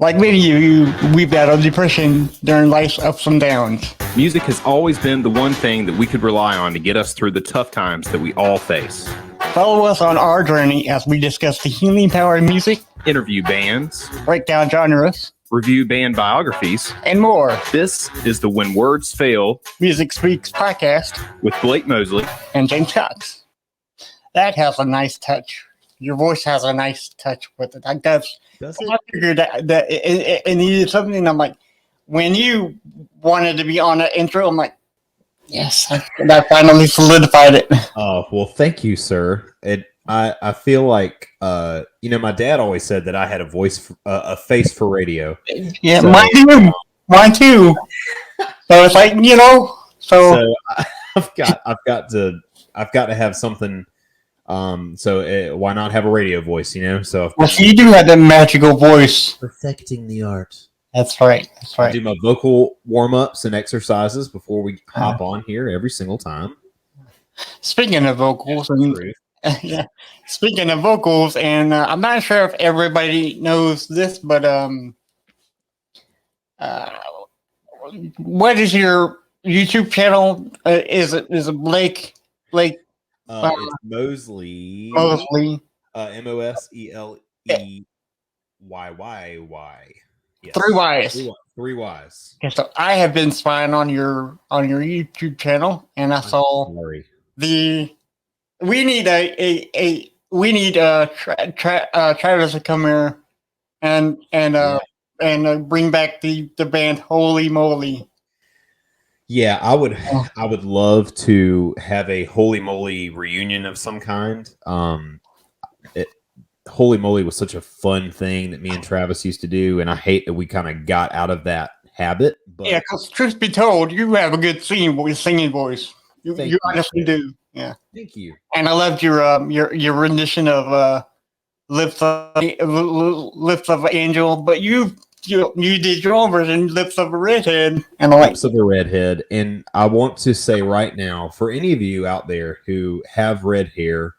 Like many of you, we've battled depression during life's ups and downs. Music has always been the one thing that we could rely on to get us through the tough times that we all face. Follow us on our journey as we discuss the healing power of music, Interview bands, break down genres, review band biographies, and more. This is the When Words Fail Music Speaks podcast with Blake Mosley and James Cox. That has a nice touch. Your voice has a nice touch with it. That does. Does I it? figured that it needed something. I'm like, when you wanted to be on that intro, I'm like, yes, that finally solidified it. Oh, well, thank you, sir. I feel like, my dad always said that I had a face for radio. Yeah, So- mine too. So it's like, So I've got to have something. Why not have a radio voice? So well, you do have that magical voice. perfecting the art. That's right. I do my vocal warm-ups and exercises before we hop on here every single time. Speaking of vocals, True. yeah. Speaking of vocals, and I'm not sure if everybody knows this, but what is your YouTube channel? Is it Blake It's Mosley. Mosley? Mosleyy. Yes. 3 Ys. Three Ys. Okay, so I have been spying on your YouTube channel, and I saw Sorry. we need Travis to come here and bring back the band Holy Moly. Yeah, I would love to have a Holy Moly reunion of some kind. Holy Moly was such a fun thing that me and Travis used to do, and I hate that we kind of got out of that habit. But Yeah, because truth be told, you have a good singing voice. Thank You you. honestly do. Yeah, thank you. and I loved your rendition of Lips of Angel, but you did your own version, Lips of a Redhead, and I'm like, Lips of a Redhead. And I want to say right now, for any of you out there who have red hair,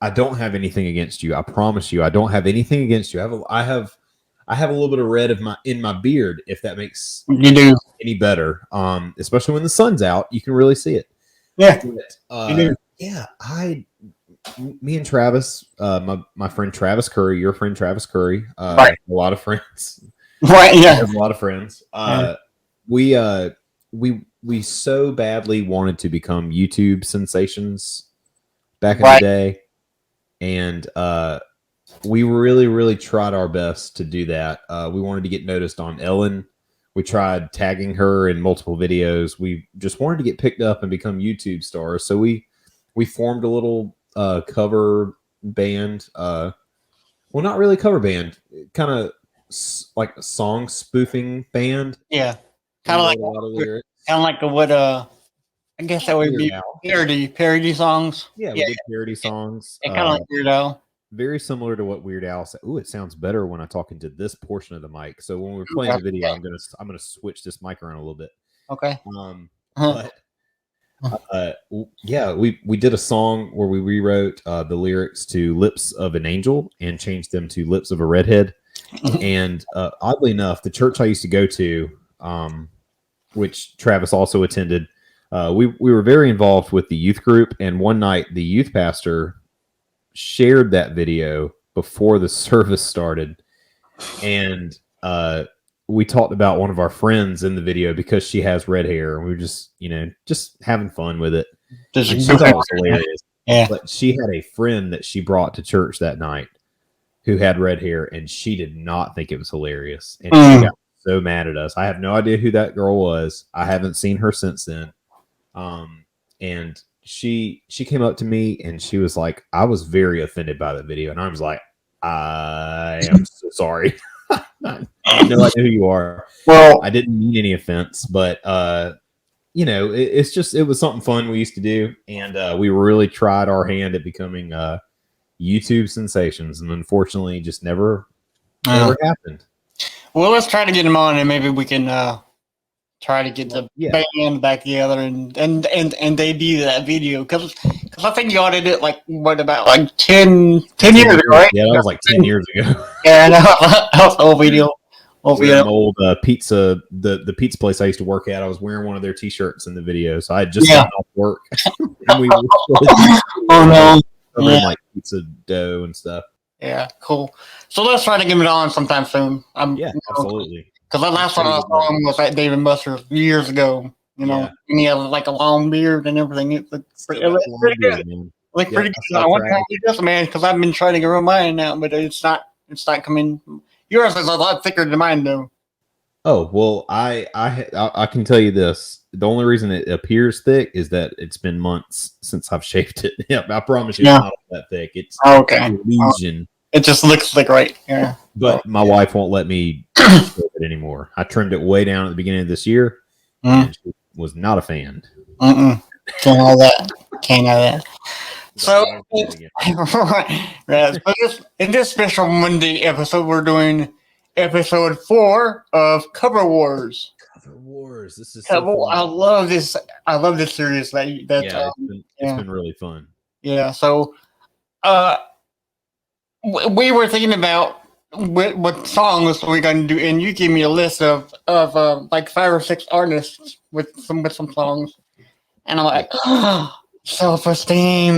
I don't have anything against you. I promise you, I don't have anything against you. I have a little bit of red in my beard, if that makes you do. any better. Especially when the sun's out, you can really see it. Yeah, But, you do. yeah, me and Travis, my friend Travis Curry, your friend Travis Curry, Right. a lot of friends. Right, I yeah. have a lot of friends. We so badly wanted to become YouTube sensations back in Right. the day, and we really, really tried our best to do that. We wanted to get noticed on Ellen. We tried tagging her in multiple videos. We just wanted to get picked up and become YouTube stars. So we formed a little cover band. Well, not really cover band, kind of like a song spoofing band. Yeah. We Kind of wrote like a lot of lyrics. what I guess that would be Weird Al. parody songs. Yeah, we did parody songs. Kind of like Weird Al. Very similar to what Weird Al said. Ooh, it sounds better when I talk into this portion of the mic. So when we're playing the video, I'm gonna switch this mic around a little bit. Okay. But yeah, we did a song where we rewrote the lyrics to "Lips of an Angel" and changed them to "Lips of a Redhead." And oddly enough, the church I used to go to, which Travis also attended, we were very involved with the youth group. And one night, the youth pastor shared that video before the service started, and we talked about one of our friends in the video because she has red hair, and we were just having fun with it. And she thought it was hilarious. Yeah. But she had a friend that she brought to church that night who had red hair, and she did not think it was hilarious, and she got so mad at us. I have no idea who that girl was. I haven't seen her since then. And she came up to me and she was like, I was very offended by the video. And I was like, I am so sorry. I have no idea who you are. Well, I didn't mean any offense, but it was something fun we used to do. And we really tried our hand at becoming YouTube sensations. And unfortunately, just never happened. well, let's try to get him on, and maybe we can try to get the Yeah. band back together and debut that video, because I think you audited it like about 10 years ago, right? Yeah, that was like 10 years ago. Yeah, I know. That was the whole video. Well, Wearing my old pizza, the pizza place I used to work at. I was wearing one of their T-shirts in the video. So I had just gotten off work, and we oh no, covered in like pizza dough and stuff. Yeah, cool. So let's try to get it on sometime soon. Absolutely. Because the last one I saw him was at Dave and Buster's years ago. And he had like a long beard and everything. It looked pretty good. Man. Pretty good. I wonder how he does, man. Because I've been trying to grow mine out, but it's not coming. Yours is a lot thicker than mine, though. Oh well, I can tell you this. The only reason it appears thick is that it's been months since I've shaved it. Yeah, I promise you, it's not that thick. It's an illusion. It just looks thick, right? Yeah. But my wife won't let me shave it anymore. I trimmed it way down at the beginning of this year, and she was not a fan. Can't have that. Can't have that. So, in this special Monday episode, we're doing episode 4 of Cover Wars. Cover Wars. This is so fun. I love this. I love this series. It's been really fun. Yeah. So, we were thinking about what songs we're going to do, and you gave me a list of like 5 or 6 artists with some songs, and I'm like, Self-Esteem.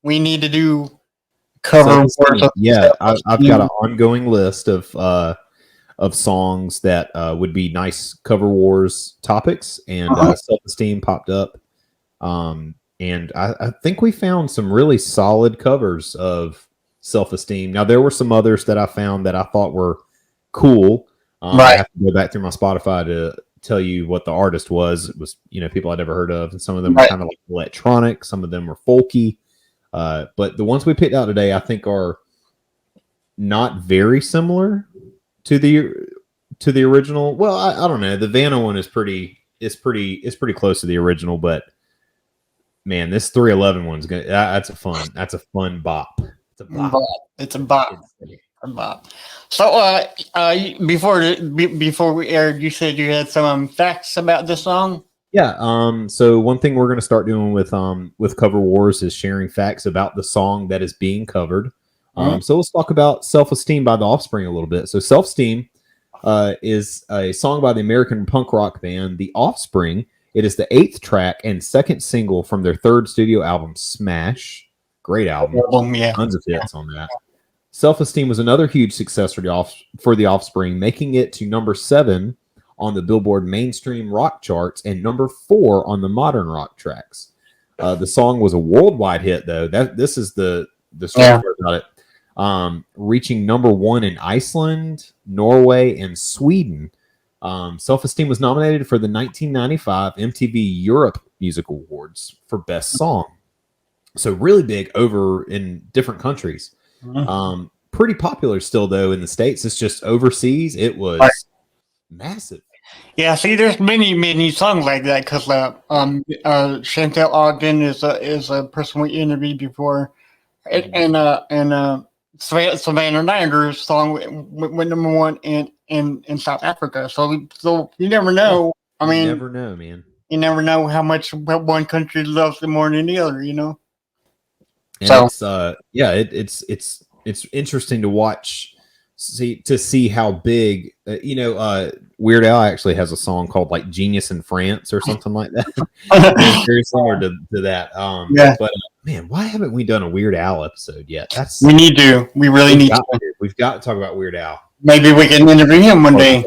We need to do Cover Wars. Yeah, I've got an ongoing list of songs that would be nice Cover Wars topics, and Self-Esteem popped up. And I think we found some really solid covers of Self-Esteem. Now, there were some others that I found that I thought were cool. I have to go back through my Spotify to tell you what the artist was. It was, people I'd never heard of, and some of them were kind of like electronic. Some of them were folky. But the ones we picked out today, I think, are not very similar to the original. Well, I don't know. The Vanna one is pretty close to the original, but man, this 311 one's good. That's a fun bop. It's a bop. So, before we aired, you said you had some facts about this song. Yeah. So one thing we're going to start doing with Cover Wars is sharing facts about the song that is being covered. So let's talk about Self-Esteem by The Offspring a little bit. So Self-Esteem is a song by the American punk rock band The Offspring. It is the 8th track and 2nd single from their 3rd studio album, Smash. Great album. Tons of hits on that. Self-Esteem was another huge success for The Offspring, making it to number 7 on the Billboard mainstream rock charts and number 4 on the modern rock tracks. The song was a worldwide hit, though. This is the story about it. Reaching number 1 in Iceland, Norway, and Sweden. Self-Esteem was nominated for the 1995 MTV Europe Music Awards for Best Song. So really big over in different countries. Pretty popular still, though, in the States. It's just overseas. It was massive. Yeah, see, there's many songs like that because Chantel Ogden is a person we interviewed before, and Savannah Niger's song went number 1 in South Africa. So you never know. I mean, you never know, man. You never know how much one country loves it more than the other. And it's interesting to watch, see how big. Weird Al actually has a song called like "Genius in France" or something like that. Very similar to that. But man, why haven't we done a Weird Al episode yet? We need to. We really need to. We've got to talk about Weird Al. Maybe we can interview him one day.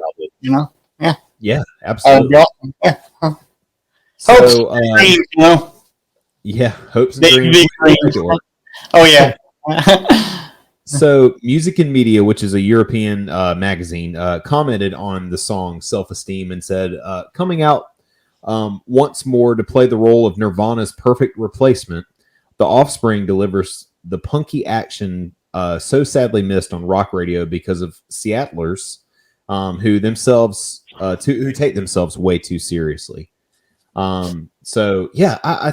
Yeah, absolutely. So, hopes and dreams. Oh yeah. So, Music and Media, which is a European magazine, commented on the song Self-Esteem and said, coming out once more to play the role of Nirvana's perfect replacement, The Offspring delivers the punky action so sadly missed on rock radio because of Seattlers who take themselves way too seriously. I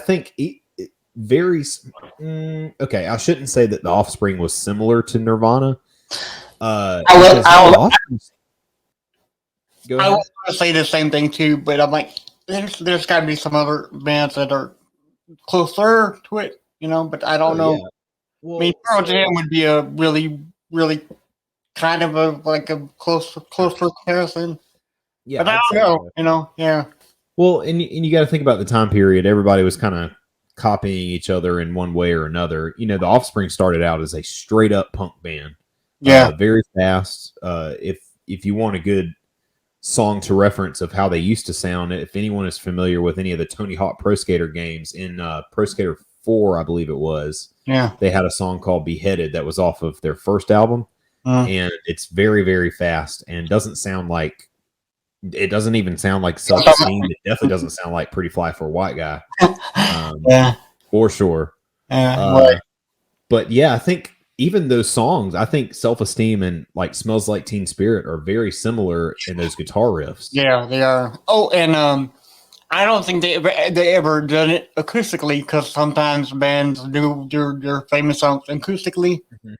think very okay. I shouldn't say that The Offspring was similar to Nirvana. I would say the same thing too, but I'm like, there's got to be some other bands that are closer to it, But I don't know. Yeah. Well, I mean, Pearl Jam would be a really, really kind of a close comparison. Yeah, But I I'd don't say know, so. you know, yeah. Well, and you got to think about the time period. Everybody was kind of copying each other in one way or another. You know, the Offspring started out as a straight up punk band, Yeah. very fast. If you want a good song to reference of how they used to sound, if anyone is familiar with any of the Tony Hawk Pro Skater games, in Pro Skater 4, I believe it was, Yeah. they had a song called Beheaded that was off of their first album, and it's very, very fast and doesn't sound like, it doesn't even sound like Self-Esteem. It definitely doesn't sound like Pretty Fly for a White Guy, Yeah. for sure. Yeah. Right. But yeah, I think even those songs, I think Self-Esteem and like Smells Like Teen Spirit are very similar in those guitar riffs. Yeah, they are. Oh, and I don't think they ever done it acoustically, because sometimes bands do their famous songs acoustically. Mhm.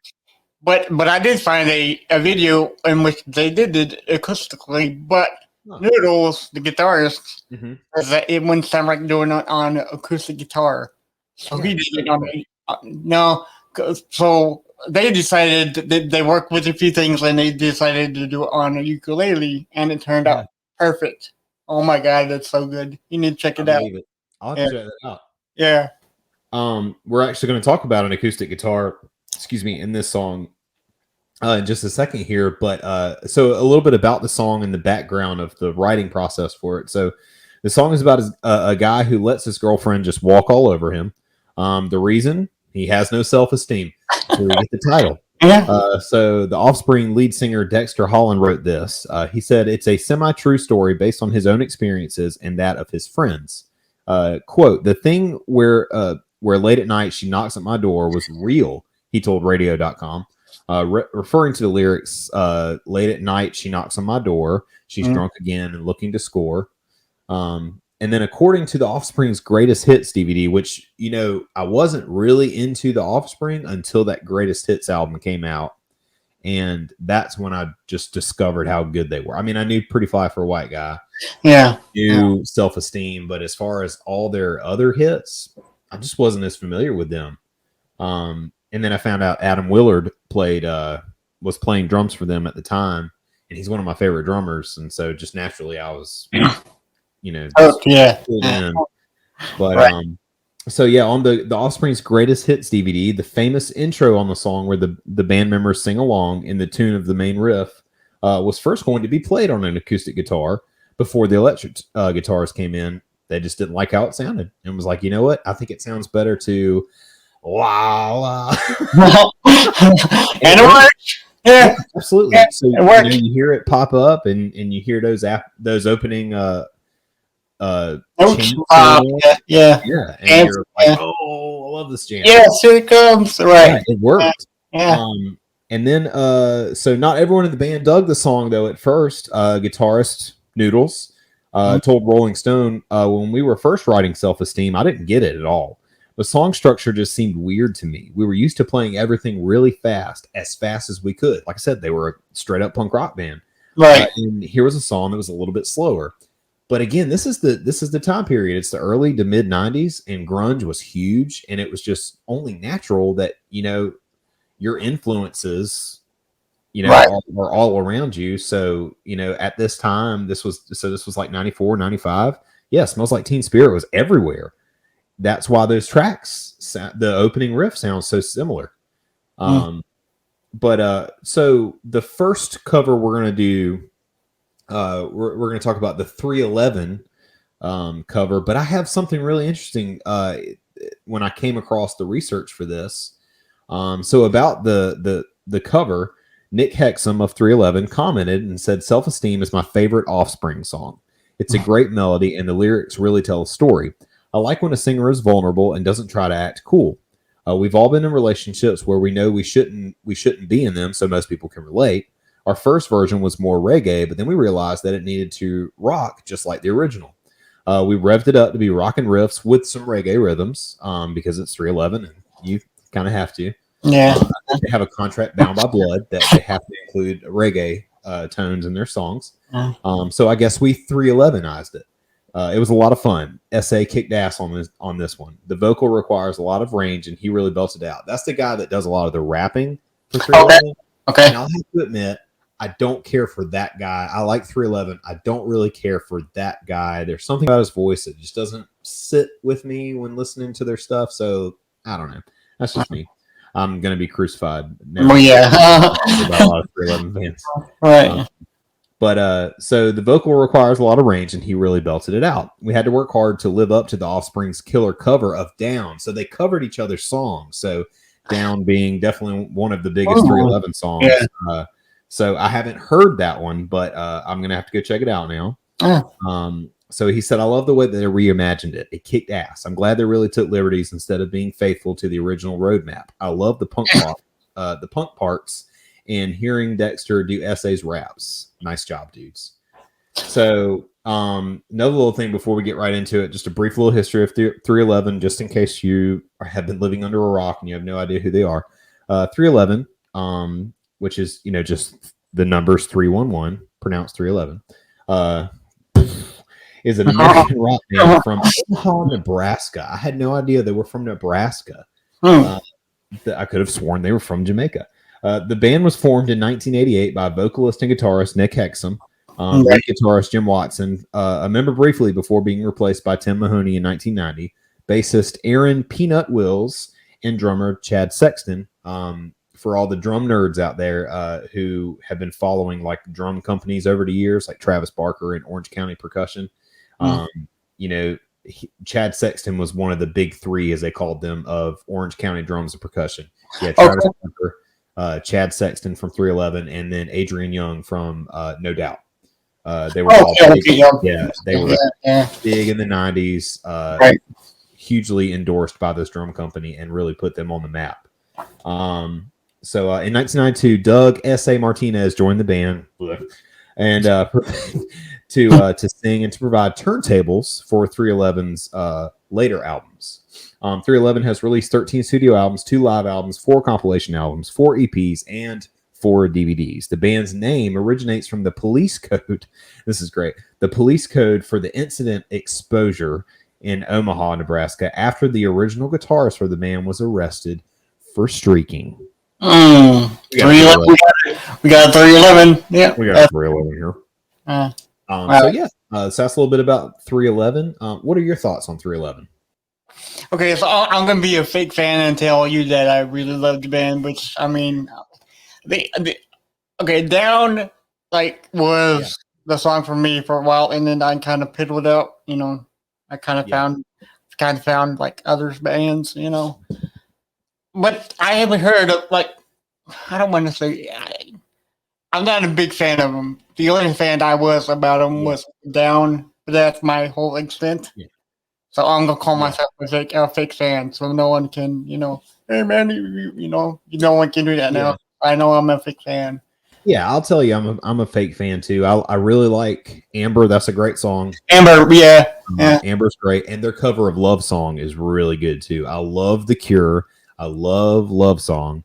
But I did find a video in which they did it acoustically, but Huh. Noodles, the guitarist, Mhm. says that it wouldn't sound like doing it on acoustic guitar. So Yeah, he did it on no. So they decided that they worked with a few things, and they decided to do it on a ukulele, and it turned out perfect. Oh my god, that's so good! You need to check I it out. believe it. I'll have to check that out. Yeah. We're actually going to talk about an acoustic guitar, in this song in just a second here. But so a little bit about the song and the background of the writing process for it. So the song is about a guy who lets his girlfriend just walk all over him. The reason, he has no self-esteem. So we get the title. Yeah. So the Offspring lead singer Dexter Holland wrote this. He said, "It's a semi-true story based on his own experiences and that of his friends. Quote, the thing where late at night she knocks at my door was real," he told radio.com. Referring to the lyrics, late at night she knocks on my door. She's drunk again and looking to score. And then according to the Offspring's Greatest Hits DVD, which, you know, I wasn't really into the Offspring until that Greatest Hits album came out. And that's when I just discovered how good they were. I mean, I knew Pretty Fly for a White Guy. Yeah. Knew Self-Esteem. But as far as all their other hits, I just wasn't as familiar with them. And then I found out Adam Willard was playing drums for them at the time. And he's one of my favorite drummers. And so just naturally I was... you know, in. But right. So yeah, on the Offspring's Greatest Hits DVD, the famous intro on the song where the band members sing along in the tune of the main riff was first going to be played on an acoustic guitar before the electric guitars came in. They just didn't like how it sounded and was like, you know what? I think it sounds better to la la. And it worked. Yeah, absolutely. Yeah, So you hear it pop up and you hear those opening yeah. And you're like, oh, I love this jam. Yes, here it comes. Right. Yeah, it worked. Yeah. And then so not everyone in the band dug the song though at first. Guitarist Noodles told Rolling Stone, when we were first writing Self-Esteem, I didn't get it at all. The song structure just seemed weird to me. We were used to playing everything really fast, as fast as we could. Like I said, they were a straight up punk rock band. Right. And here was a song that was a little bit slower. But again, this is the time period. It's the early to mid 90s, and grunge was huge, and it was just only natural that, you know, your influences, you know, are all around you. So, you know, at this time, this was like 94, 95. Yeah, Smells Like Teen Spirit was everywhere. That's why those tracks, the opening riff sounds so similar. But so the first cover we're going to do, we're going to talk about the 311 cover, but I have something really interesting when I came across the research for this. So about the cover, Nick Hexum of 311 commented and said, "Self-Esteem is my favorite Offspring song. It's a great melody and the lyrics really tell a story. I like when a singer is vulnerable and doesn't try to act cool. We've all been in relationships where we know we shouldn't be in them, so most people can relate. Our first version was more reggae, but then we realized that it needed to rock just like the original. We revved it up to be rockin' riffs with some reggae rhythms because it's 311 and you kind of have to. Yeah. They have a contract bound by blood that they have to include reggae tones in their songs. So I guess we 311ized it. It was a lot of fun. SA kicked ass on this one. The vocal requires a lot of range, and he really belts it out. That's the guy that does a lot of the rapping for 311. Okay. And I'll have to admit, I don't care for that guy. I like 311. I don't really care for that guy. There's something about his voice that just doesn't sit with me when listening to their stuff. So I don't know. That's just me. I'm gonna be crucified now. Well, yeah. About a lot of 311 fans. Right. But so the vocal requires a lot of range, and he really belted it out. We had to work hard to live up to the Offspring's killer cover of Down. So they covered each other's songs. So Down being definitely one of the biggest 311 songs. Yeah. So I haven't heard that one, but I'm going to have to go check it out now. So he said, I love the way that they reimagined it. It kicked ass. I'm glad they really took liberties instead of being faithful to the original roadmap. I love the punk parts and hearing Dexter do essays raps. Nice job, dudes. So another little thing before we get right into it, just a brief little history of 311, just in case you have been living under a rock and you have no idea who they are. 311, which is, just the numbers 311, pronounced 311, is an American rock band from Omaha, Nebraska. I had no idea they were from Nebraska. I could have sworn they were from Jamaica. The band was formed in 1988 by vocalist and guitarist Nick Hexum, lead guitarist Jim Watson, a member briefly before being replaced by Tim Mahoney in 1990, bassist Aaron Peanut Wills, and drummer Chad Sexton. For all the drum nerds out there who have been following like drum companies over the years, like Travis Barker and Orange County Percussion, Chad Sexton was one of the big three, as they called them, of Orange County Drums and Percussion. Yeah, Travis Barker, Chad Sexton from 311, and then Adrian Young from No Doubt. They were all big, they were big in the 90s, hugely endorsed by this drum company, and really put them on the map. So in 1992, Doug S.A. Martinez joined the band and to sing and to provide turntables for 311's later albums. 311 has released 13 studio albums, 2 live albums, 4 compilation albums, 4 EPs, and 4 DVDs. The band's name originates from the police code. This is great. The police code for the incident exposure in Omaha, Nebraska, after the original guitarist for the band was arrested for streaking. We got 311. Yeah, we got 311 here. So that's a little bit about 311. What are your thoughts on 311? Okay, so I'm gonna be a fake fan and tell you that I really love the band, which I mean, Down was the song for me for a while, and then I kind of piddled out. I kind of found like others bands, but I haven't heard of I don't want to say I'm not a big fan of them. The only fan I was about them was Down, but that's my whole extent. Yeah. So I'm gonna call myself a fake fan, so no one can, hey man, no one can do that now. I know I'm a fake fan. Yeah, I'll tell you, I'm a fake fan too. I really like Amber. That's a great song. Amber, yeah. Amber's great, and their cover of Love Song is really good too. I love The Cure. I love Love Song.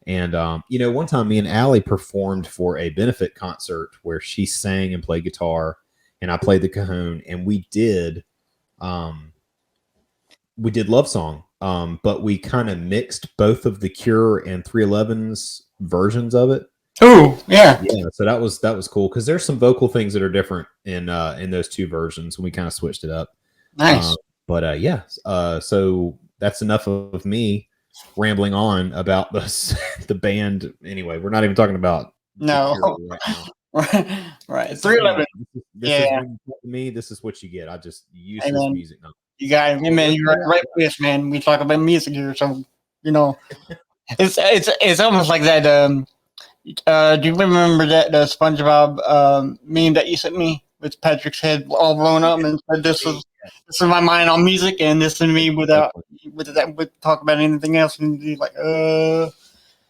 And, one time me and Allie performed for a benefit concert where she sang and played guitar and I played the cajon, and we did Love Song. But we kind of mixed both of the Cure and 311's versions of it. Oh, yeah. Yeah. So that was cool, because there's some vocal things that are different in those two versions, and we kind of switched it up. Nice. So that's enough of me rambling on about the band. Anyway, we're not even talking about right now. Right. 311. This is what you get. I just use this music now. You got it, man. You're right with us, man. We talk about music here, so it's almost like that. Do you remember that the SpongeBob meme that you sent me with Patrick's head all blown up and said this is my mind on music, and this is me with talk about anything else, and he's like,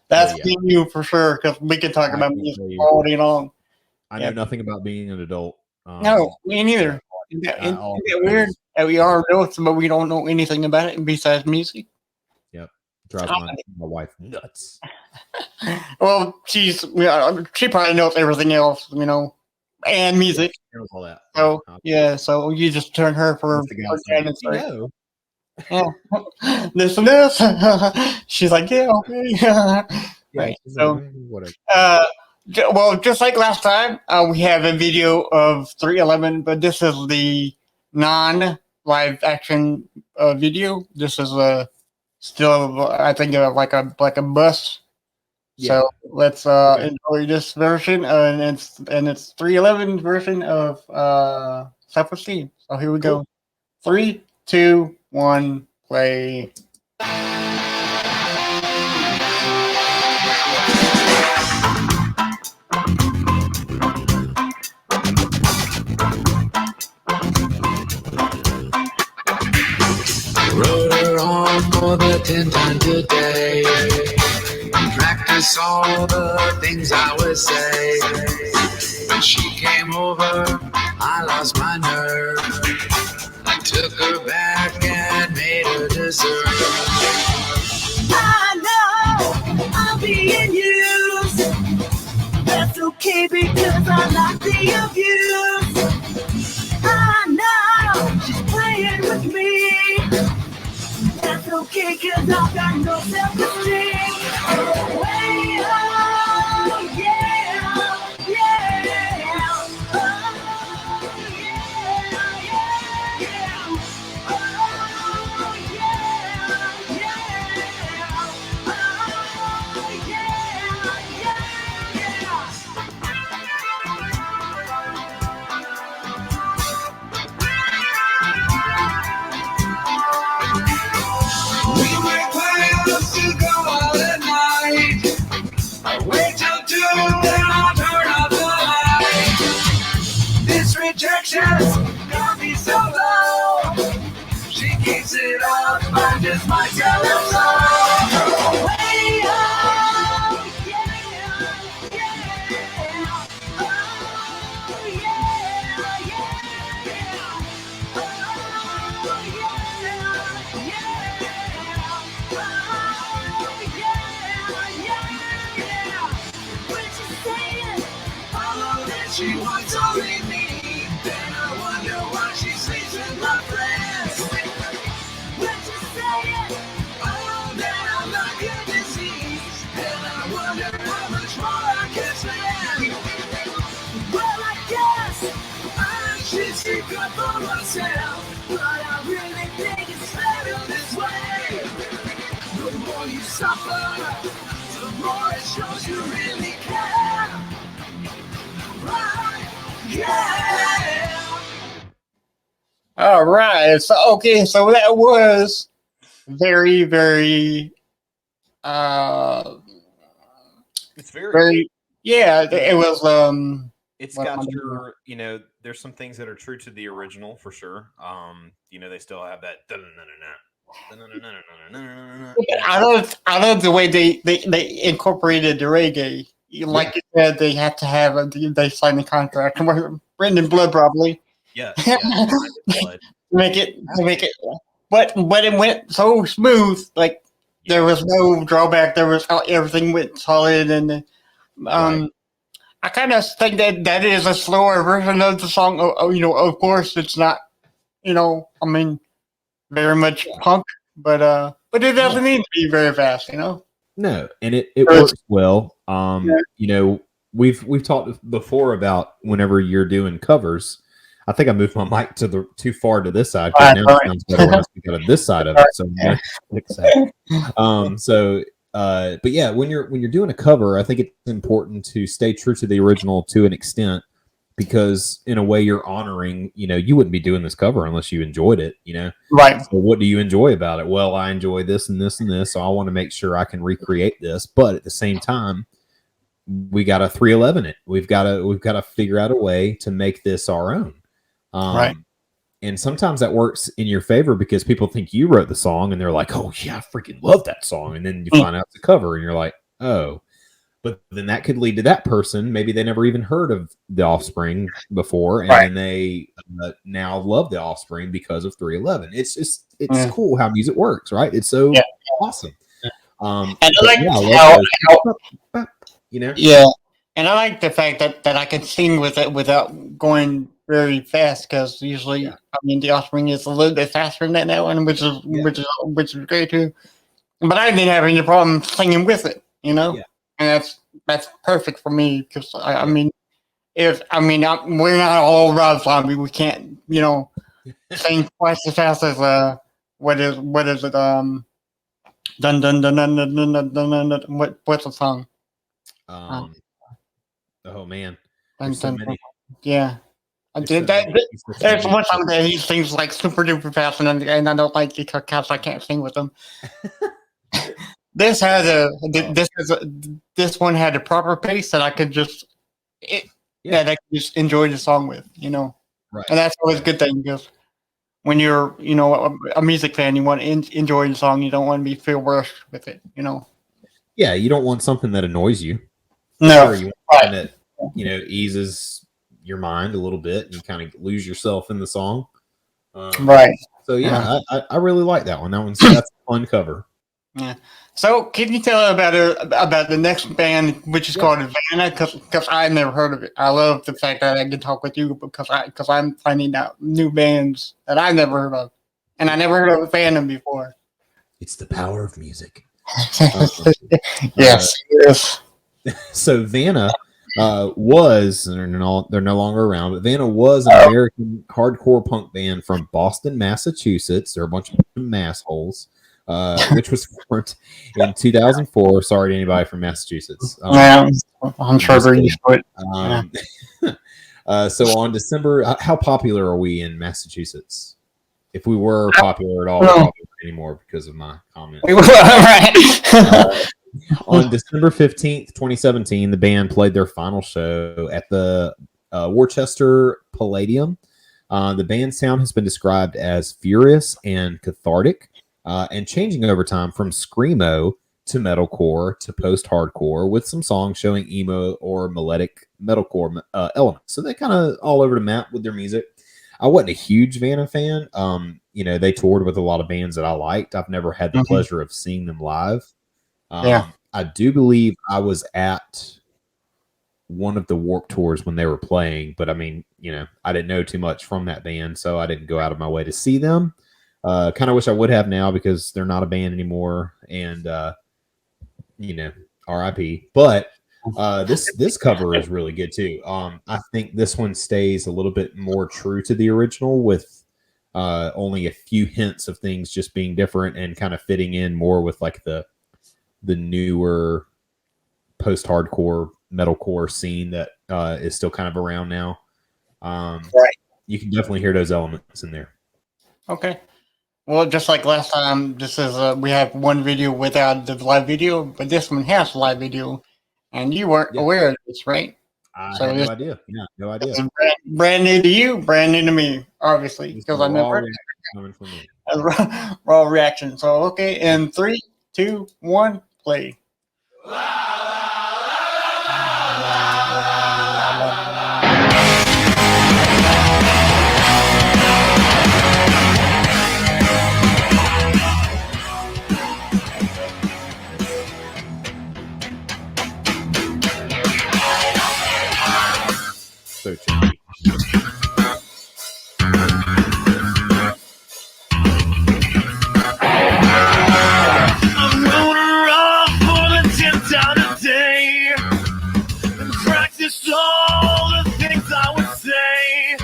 that's you for sure, because we can talk about music all day long. I know nothing about being an adult. No, me neither. Isn't that weird that we are adults, but we don't know anything about it besides music? Yep, drives my wife nuts. Well, she probably knows everything else, and music. All that. So you just turn her for guidance. Yeah. This and this. She's like, yeah, okay. Right. it's So, whatever. well, just like last time, we have a video of 311, but this is the non-live action video. This is still, I think, like a bus. So let's enjoy this version, and it's 311 version of Self-Esteem. So here we go. 3, 2, 1, play. Wrote her on more than 10 times a day. Practice all the things I would say. When she came over, I lost my nerve. I took her back and made her dessert. I know I'm being used. That's okay because I like the abuse. I know she's playing with me. That's okay cause I've got no self-esteem. Oh, hey, oh, yeah, yeah. Oh, yeah, yeah. Oh, yeah, yeah. Oh, We make plans to go out at night. I wait till 2, then I'll turn off the light. This rejection's got me so low. She keeps it up, I just might tell her so. hey, oh, yeah, yeah. Oh, yeah, yeah. She wants to leave me, then I wonder why she sleeps with my friends. Oh, then I'm like a disease, and I wonder how much more I can stand. Well, I guess I should speak up for myself, but I really think it's better this way. the more you suffer, the more it shows you really care. Right? Yeah. All right. So so that was very, very It's very very it was it's Well, got I'm- your, there's some things that are true to the original for sure. They still have that. I love the way they incorporated the reggae. Like you said, they had to have they signed the contract. Brendan Blood probably Yeah, to make it, but it went so smooth. Like there was no drawback. There was everything went solid, and I kind of think that is a slower version of the song. Of course, it's not. Very much punk, but it doesn't need to be very fast. No, and it works well. We've talked before about whenever you're doing covers. I think I moved my mic too far to this side because now it sounds better when I speak out of this side of it. So I'm gonna fix that. But yeah, when you're doing a cover, I think it's important to stay true to the original to an extent, because in a way you're honoring. You wouldn't be doing this cover unless you enjoyed it. Right. So what do you enjoy about it? Well, I enjoy this and this and this, so I want to make sure I can recreate this. But at the same time, we got to 311 it. We've got to figure out a way to make this our own. Right. And sometimes that works in your favor because people think you wrote the song and they're like, "Oh yeah, I freaking love that song," and then you find out it's a cover and you're like, "Oh." But then that could lead to that person. Maybe they never even heard of The Offspring before, and then they now love The Offspring because of 311. It's cool how music works, right? It's so awesome. And I like and I like the fact that I can sing with it without going very fast, because usually, The Offspring is a little bit faster than that one, which is great too. But I didn't have any problem singing with it. Yeah. and that's perfect for me because I mean, we're not all Rob Zombie. We can't, sing twice as fast as what is it dun dun dun dun dun dun dun dun, dun, dun. What's the song? Oh man, Dun, there's so dun, many. dun. Yeah, I There's did so that. many. There's one song that he sings like super duper fast, and I don't like it because I can't sing with him. This had this one had a proper pace that I could just that I could just enjoy the song with, Right. and that's always a good thing because when you're a music fan, you want to enjoy the song. You don't want to be feel rushed with it. Yeah, you don't want something that annoys you. No, Sure, you want something that eases your mind a little bit, and you kind of lose yourself in the song. Right. So yeah, I really like that one. That's a fun cover. Yeah. So, can you tell about the next band, which is called Vanna? Because I've never heard of it. I love the fact that I can talk with you because I'm finding out new bands that I've never heard of, and I never heard of Vanna before. It's the power of music. Yes. So Vanna was, they're no longer around, but Vanna was an American hardcore punk band from Boston, Massachusetts. They're a bunch of massholes. Which was formed in 2004. Sorry to anybody from Massachusetts. I'm sure they're used to it. So on December, how popular are we in Massachusetts? If we were popular at all, we're probably not anymore because of my comment. On December 15th, 2017, the band played their final show at the Worcester Palladium. The band's sound has been described as furious and cathartic. And changing over time from screamo to metalcore to post-hardcore with some songs showing emo or melodic metalcore elements. So they kind of all over the map with their music. I wasn't a huge Vanna fan. They toured with a lot of bands that I liked. I've never had the pleasure of seeing them live. I do believe I was at one of the Warped Tours when they were playing, but I mean, I didn't know too much from that band, so I didn't go out of my way to see them. Kind of wish I would have now because they're not a band anymore, and RIP. But this cover is really good too. I think this one stays a little bit more true to the original with only a few hints of things just being different and kind of fitting in more with like the newer post-hardcore metalcore scene that is still kind of around now. Right. You can definitely hear those elements in there. Okay. Well, just like last time, this is we have one video without the live video, but this one has live video, and you weren't aware of this, right? I had no idea. Yeah, no idea. Brand new to you, brand new to me, obviously, because I never coming from me. Raw reaction. So okay, in 3, 2, 1, play. So tricky. I'm gonna run for the 10th time today and practice all the things I would say.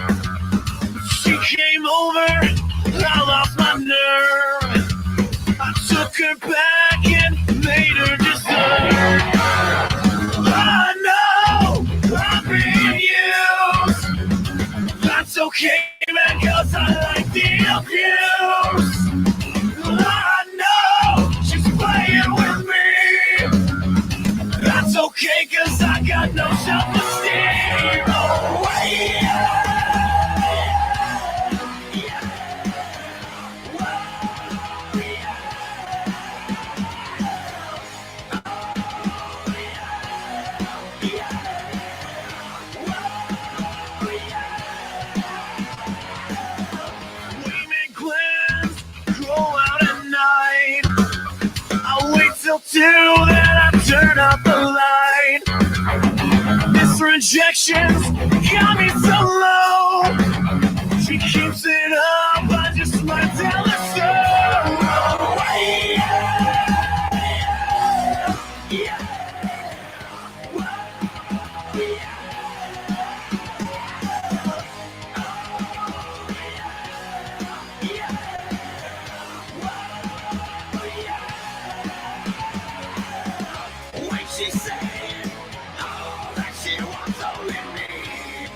She came over, I lost my nerve. I took her back and made her deserve. I know I'm being used. That's okay, man, 'cause I like the abuse. I know she's playing with me. That's okay, 'cause I got no self-esteem. Oh, yeah. We make plans, go out at night. I'll wait till 2, then I turn out the light. This rejection's got me so low. She keeps it up, I just might tell her so. Oh, yeah. When she said all that she wants only me,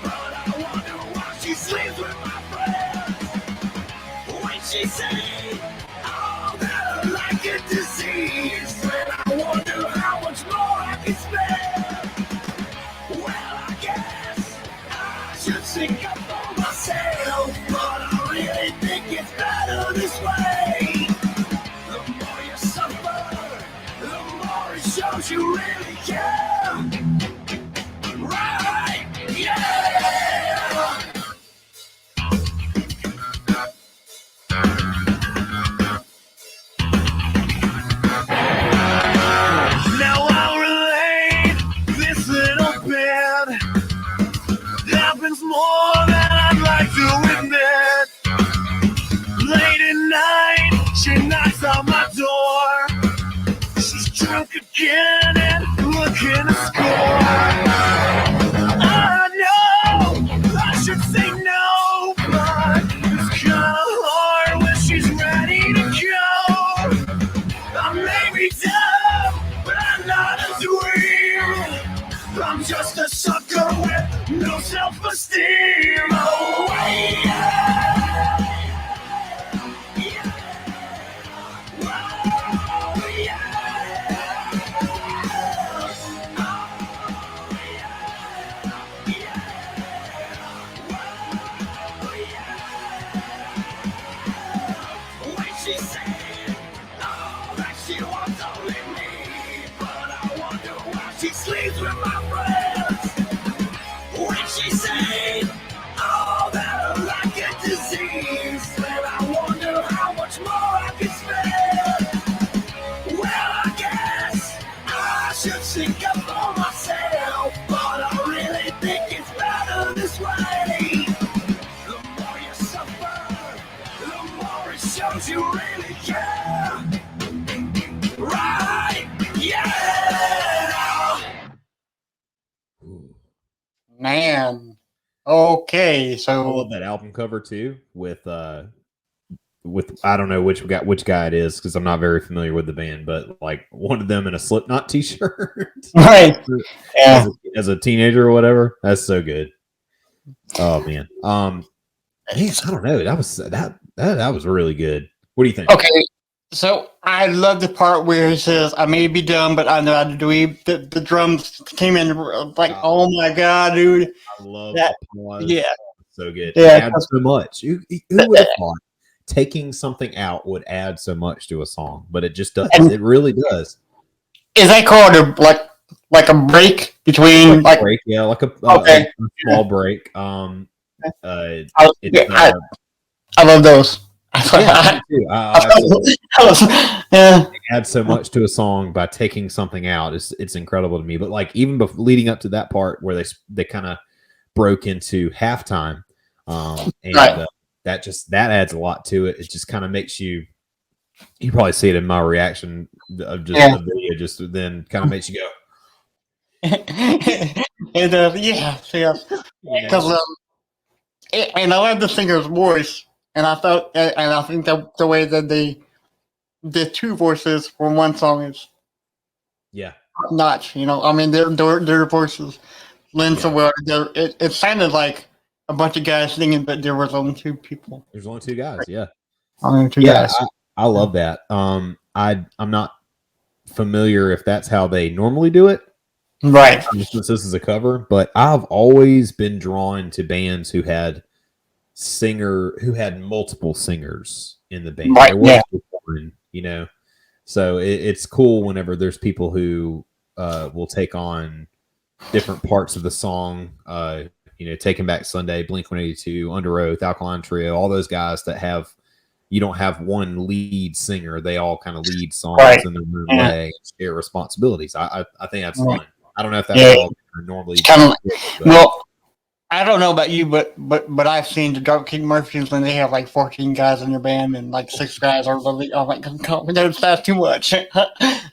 but I wonder why she sleeps with my friends. When she said all that I like a disease, then I wonder how much more I can spend. Well, I guess I should sing up for myself, but I really think it's better this way. The more you suffer, the more it shows you really care. Right? Yeah! Now I'll relate this little bit. Happens more than I'd like to admit. Late at night, she knocks on my door. She's drunk again and looking to score. I know I should say no, but it's kinda hard when she's ready to go. I may be dumb, but I'm not a dweeb. I'm just a sucker with no self-esteem. Oh, yeah. When she said all that she wants only me, but I wonder why she sleeps with my friends. When she said all that I like a disease, then I wonder how much more I can spend. Well, I guess I should sing up for myself, but I really think it's better this way. The more you suffer, the more it shows you really care. Right? Yeah! Man. Okay, I so love that album cover too, with I don't know which guy it is because I'm not very familiar with the band, but like one of them in a Slipknot t-shirt. right. Yeah. as a teenager or whatever. That's so good. Oh man. I don't know. That was really good. What do you think? Okay. So I love the part where he says, I may be dumb, but I know how to do it. The drums came in like, oh my God, dude. I love that- the pause. Yeah. So good. Yeah. It adds so much. Who would have thought taking something out would add so much to a song? But it just does. And- It really does. Is that called like a break between like break, yeah, like a Okay. a small break. I It's, love those. yeah, me too. I absolutely Yeah. add so much to a song by taking something out. It's incredible to me. But like even leading up to that part where they kind of broke into halftime, and Right. that adds a lot to it. It just kind of makes you probably see it in my reaction of just Yeah. the video, just then kind of makes you go, Yeah. Because and I love the singer's voice, and I thought, and I think that the way that they did two voices for one song is yeah, notch. You know, I mean, their voices lend so well. It sounded like a bunch of guys singing, but there was only two people. there's only two guys. Yeah. Only two Yeah, guys. I love that. I'm not familiar if that's how they normally do it, Right. since this is a cover, but I've always been drawn to bands who had multiple singers in the band. Right, There wasn't just one, you know. So it's cool whenever there's people who will take on different parts of the song. Taking Back Sunday, Blink-182, Under Oath, Alkaline Trio, all those guys that you don't have one lead singer. They all kind of lead songs Right. in their own Yeah. way and share responsibilities. I think that's Right. fun. I don't know if that's Yeah. all normally. It's kind of but- well. I don't know about you, but I've seen the Dropkick Murphys when they have like 14 guys in their band and like 6 guys are really. I'm like, that's too much.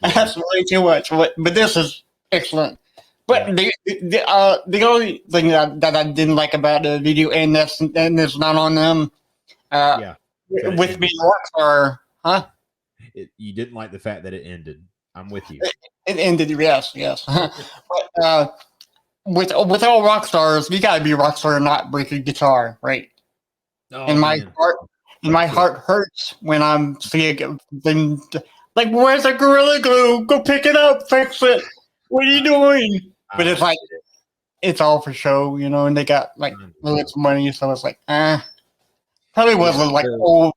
That's way too much. But this is excellent. But the only thing that I didn't like about the video, and it's not on them, Yeah. That it with me Rockstar, huh? You didn't like the fact that it ended. I'm with you. It ended, yes. But with all rock stars, you gotta be a rock star and not break a guitar, right? Oh, And man. my heart hurts when I'm seeing them. Like, where's the Gorilla Glue? Go pick it up, fix it. What are you doing? But it's like it's all for show, and they got like loads of money, so it's like, probably wasn't like old.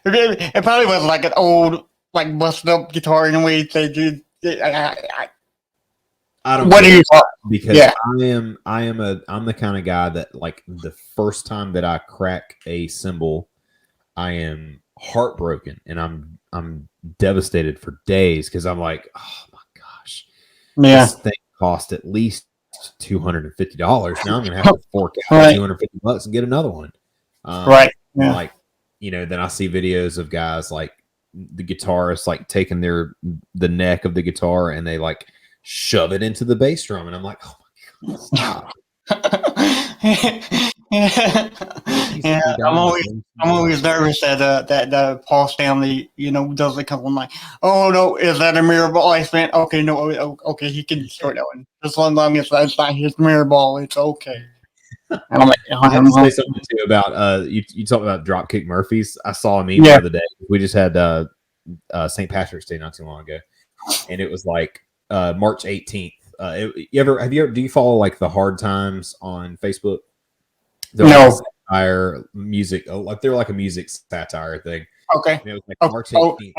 It probably was like an old, like busted up guitar in a way they did. I don't. What do you thought? Because Yeah. I'm the kind of guy that like the first time that I crack a cymbal, I am heartbroken and I'm devastated for days because I'm like, oh my gosh, this thing cost at least $250. Now I'm gonna have to fork out $250 and get another one. Right. Yeah. Like, then I see videos of guys like the guitarists like taking the neck of the guitar and they like shove it into the bass drum, and I'm like, oh my god, stop. Yeah, I'm always nervous that Paul Stanley, does it because I'm like, oh no, is that a mirror ball I spent? Okay, no, okay, he can destroy that one. Just as long as that's not his mirror ball, it's okay. And I'm like, I have to say something too about you talked about Dropkick Murphys. I saw a meme the other day. We just had St. Patrick's Day not too long ago, and it was like March 18th. Do you follow like the Hard Times on Facebook? They're like satire music, like they're like a music satire thing. Okay. And it was like March 18th.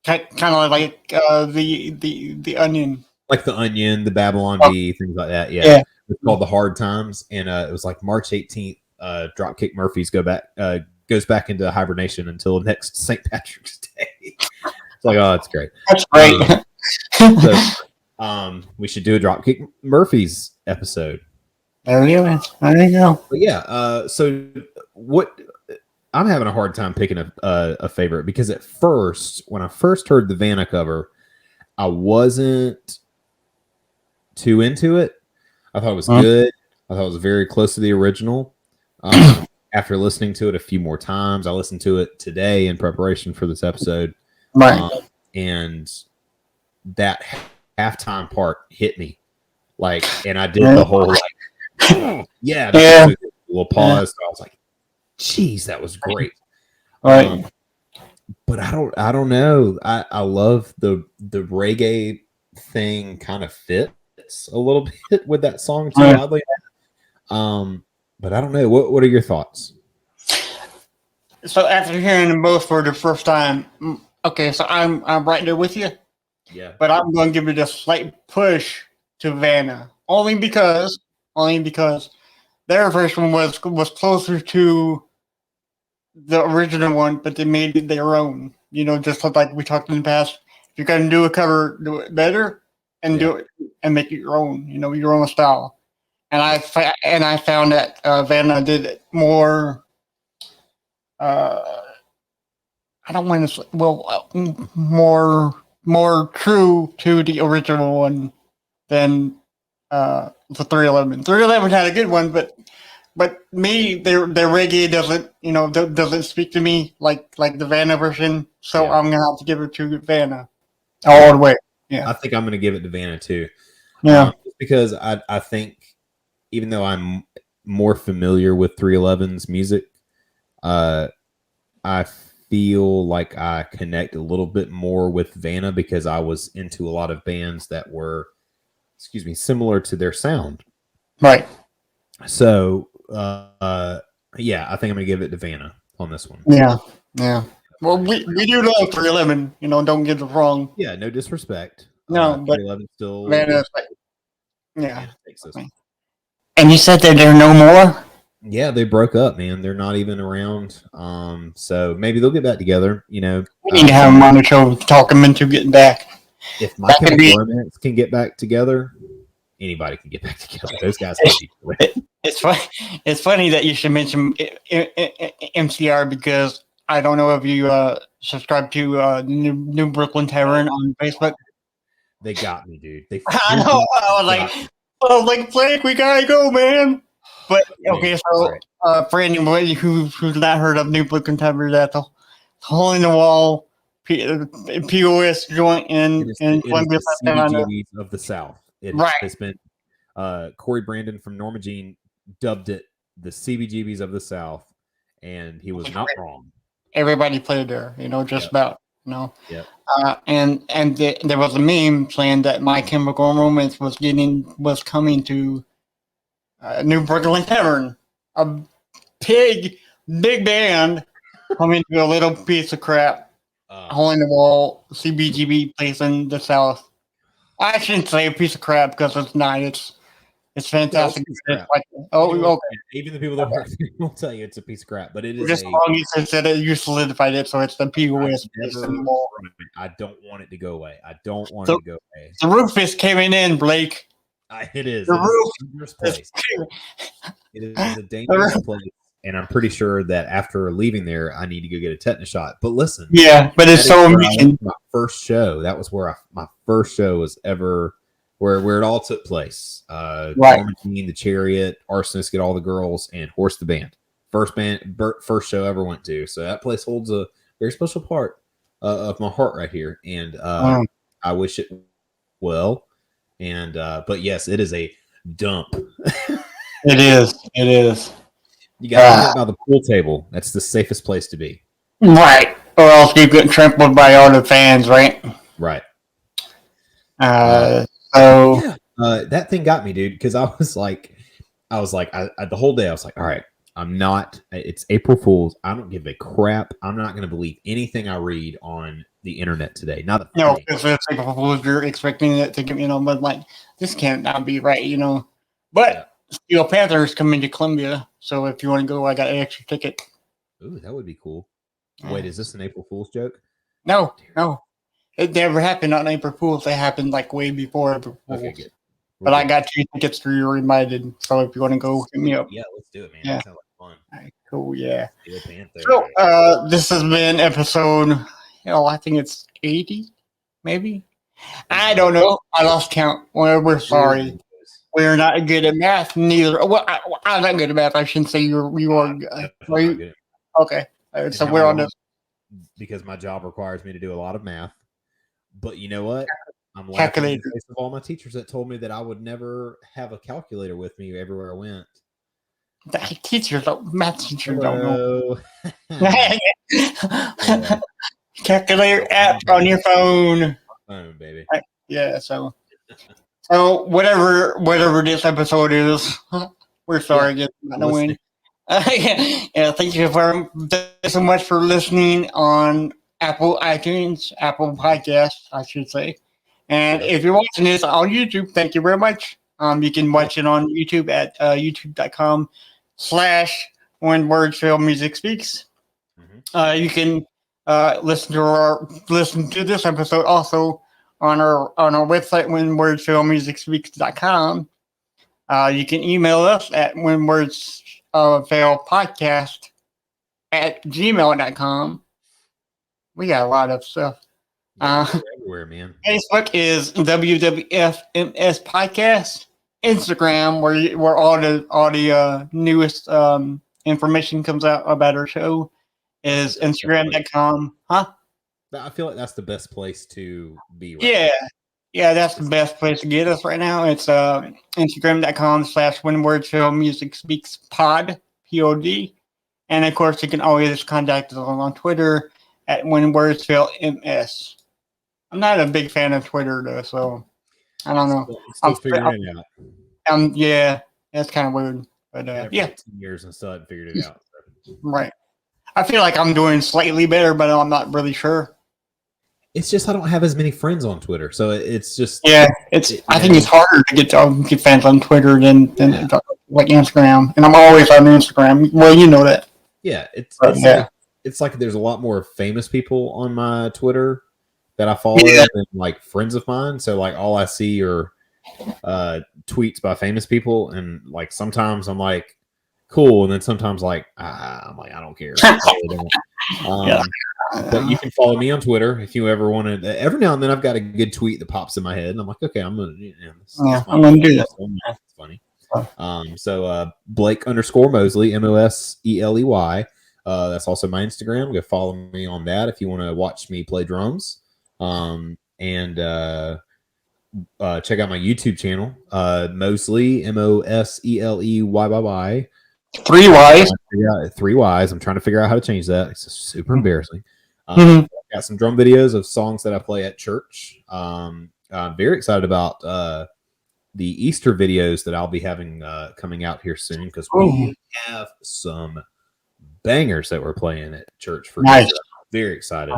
Kind of like the Onion, like the Onion, the Babylon Bee, things like that. Yeah. It's called the Hard Times, and it was like March 18th. Dropkick Murphys goes back into hibernation until next St. Patrick's Day. It's like, oh, it's great. That's great. So, we should do a Dropkick Murphys episode. There you go. But yeah, so what? I'm having a hard time picking a favorite because at first, when I first heard the Vanna cover, I wasn't too into it. I thought it was good. I thought it was very close to the original. After listening to it a few more times, I listened to it today in preparation for this episode. Right. And that halftime part hit me. And I did the whole a little pause. So I was like, geez, that was great. Right. But I don't know. I love the reggae thing kind of fits a little bit with that song too, oddly. But I don't know. What are your thoughts? So after hearing them both for the first time, okay, so I'm right there with you. Yeah. But I'm going to give it a slight push to Vanna, only because their version was closer to the original one, but they made it their own. Just like we talked in the past. If you're going to do a cover, do it better and do it and make it your own. Your own style. And I found that Vanna did it more. I don't want to say, more true to the original one than the 311. 311 had a good one, but me, their reggae doesn't speak to me like the Vanna version. So I'm gonna have to give it to Vanna all the way. Yeah, I think I'm gonna give it to Vanna too. Yeah, because I think even though I'm more familiar with 311's music, I feel like I connect a little bit more with Vanna because I was into a lot of bands that were, similar to their sound. Right. So, I think I'm going to give it to Vanna on this one. Yeah. Well, we do love 311, don't get it wrong. Yeah, no disrespect. No, but 311 still... Vanna's takes this. And you said that there are no more? Yeah, they broke up, man. They're not even around. So maybe they'll get back together. We need to have them on the show to talk them into getting back. If My Chemical Romance can get back together, anybody can get back together. Those guys can be. It's funny that you should mention MCR because I don't know if you subscribe to New Brooklyn Tavern on Facebook. They got me, dude. They I know. I was like, Blake, we gotta go, man. But okay, Dude, so right. for anybody who's not heard of New Book Contemporary, that's a hole in the wall POS joint It in is the Columbia, South Carolina. CBGBs of the South. Right. It's been Corey Brandon from Norma Jean dubbed it the CBGBs of the South, and he was not wrong. Everybody played there, just Yep. about, you know. Yep. There was a meme saying that My Chemical Romance was coming to New Brooklyn Tavern, a big band coming to a little piece of crap, hole in the wall CBGB place in the South. I shouldn't say a piece of crap because it's not. It's fantastic. No, it's a piece of crap. Okay. Even the people that work there will tell you it's a piece of crap, but it is Just long as it said it, you solidified it, so it's the POS place in the wall. I don't want it to go away. I don't want it to go away. The roof is caving in, Blake. It is. The It is roof a dangerous place. It is a dangerous place, and I'm pretty sure that after leaving there, I need to go get a tetanus shot. But listen, Yeah, but it's that is so where I amazing. went to my first show. That was where my first show was ever, where it all took place. Right. Norma Jean, the Chariot, Arsonist, Get All the Girls, and Horse the Band. First show I ever went to. So that place holds a very special part of my heart right here, and I wish it well. And but yes, it is a dump. It is. You got to get by the pool table. That's the safest place to be. Right. Or else you get trampled by all the fans, right? Right. So Yeah. That thing got me, dude, because I was like, the whole day I was like, all right, it's April Fool's. I don't give a crap. I'm not going to believe anything I read on the internet today. Not a thing. because it's like you're expecting it to get, but like this can't not be right, But Steel Panthers coming to Columbia, so if you want to go, I got an extra ticket. Ooh, that would be cool. Wait, is this an April Fool's joke? No. It never happened on April Fool's. It happened like way before April Fool's. Okay, good. But I got 2 tickets for you reminded. So if you want to go, hit me up. Yeah, let's do it, man. Yeah. That sounds like fun. All right, cool, yeah. Steel Panther. So this has been episode, I think it's 80, maybe. I don't know. I lost count. We're sorry. We're not good at math, neither. Well, I'm not good at math. I shouldn't say you are. Are you? Okay. So we're on this. Because my job requires me to do a lot of math. But you know what? I'm laughing in Calculator. the face of all my teachers that told me that I would never have a calculator with me everywhere I went. Math teachers don't know. Yeah. Calculator app on your phone. Phone, baby. Yeah, so whatever this episode is, we're sorry again for not knowing. Yeah, thank you so much for listening on Apple iTunes, Apple Podcasts, I should say. And if you're watching this on YouTube, thank you very much. You can watch it on YouTube at youtube.com/When Words Fail Music Speaks. You can listen to this episode also on our website, whenwordsfailmusicspeaks.com. You can email us at whenwordsfailpodcast@gmail.com. We got a lot of stuff. Everywhere, man. Facebook is WWFMS Podcast. Instagram, where all the newest information comes out about our show, is Instagram.com. Huh? I feel like that's the best place to be right Yeah. Yeah, that's the best place to get us right now. It's Instagram.com/WhenWordsFailMusicSpeaksPod, POD. And of course, you can always contact us on Twitter at WhenWordsFailMS. I'm not a big fan of Twitter, though, so I don't know. Still figuring it out. Yeah, that's kind of weird. But yeah. 2 years and still haven't figured it out. Right. I feel like I'm doing slightly better, but I'm not really sure. It's just I don't have as many friends on Twitter, so it's just I think it's harder to get fans on Twitter than like Instagram, and I'm always on Instagram. Well, you know that. Yeah, it's like there's a lot more famous people on my Twitter that I follow than like friends of mine. So like all I see are tweets by famous people, and like sometimes I'm like cool, and then sometimes like I'm like I don't care. I really don't. But you can follow me on Twitter if you ever want to. Every now and then, I've got a good tweet that pops in my head, and I'm like, okay, I'm gonna. I'm gonna do that. It's funny. So Blake _ Mosley, Moseley. That's also my Instagram. Go follow me on that if you want to watch me play drums. And check out my YouTube channel, Mosley, Moseleyy. 3 Ys. Yeah, 3 Ys. I'm trying to figure out how to change that. It's just super embarrassing. Mhm. Got some drum videos of songs that I play at church. I'm very excited about the Easter videos that I'll be having coming out here soon because we have some bangers that we're playing at church for Nice. Easter. Very excited.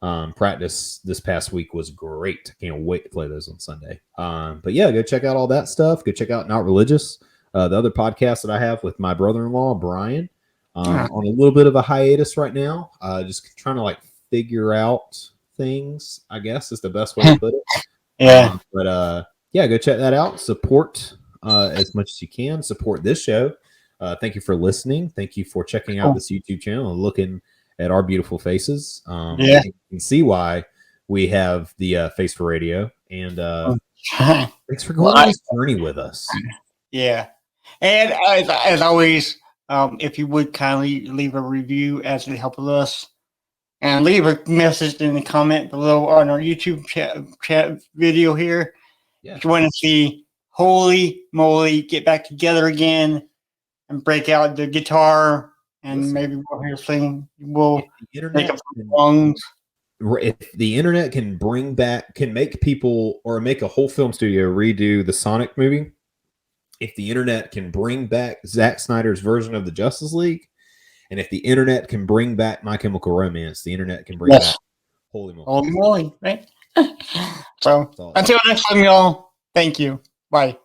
Nice. Practice this past week was great. Can't wait to play those on Sunday. But yeah, go check out all that stuff. Go check out Not Religious, the other podcast that I have with my brother-in-law, Brian. On a little bit of a hiatus right now. Just trying to figure out things, I guess is the best way to put it. Yeah. But yeah, go check that out. Support as much as you can. Support this show. Thank you for listening. Thank you for checking out this YouTube channel and looking at our beautiful faces. Yeah. You can see why we have the face for radio. And thanks for going on this journey with us. Yeah. And as always, if you would kindly leave a review as it helps us, and leave a message in the comment below on our YouTube chat video here. Yeah. If you want to see Holy Moly get back together again and break out the guitar, and maybe we'll hear sing. We'll make up some songs. If the internet can make people or make a whole film studio redo the Sonic movie, if the internet can bring back Zack Snyder's version of the Justice League, and if the internet can bring back My Chemical Romance, the internet can bring back Holy Moly. Holy Moly, right? So until next time, y'all. Thank you. Bye.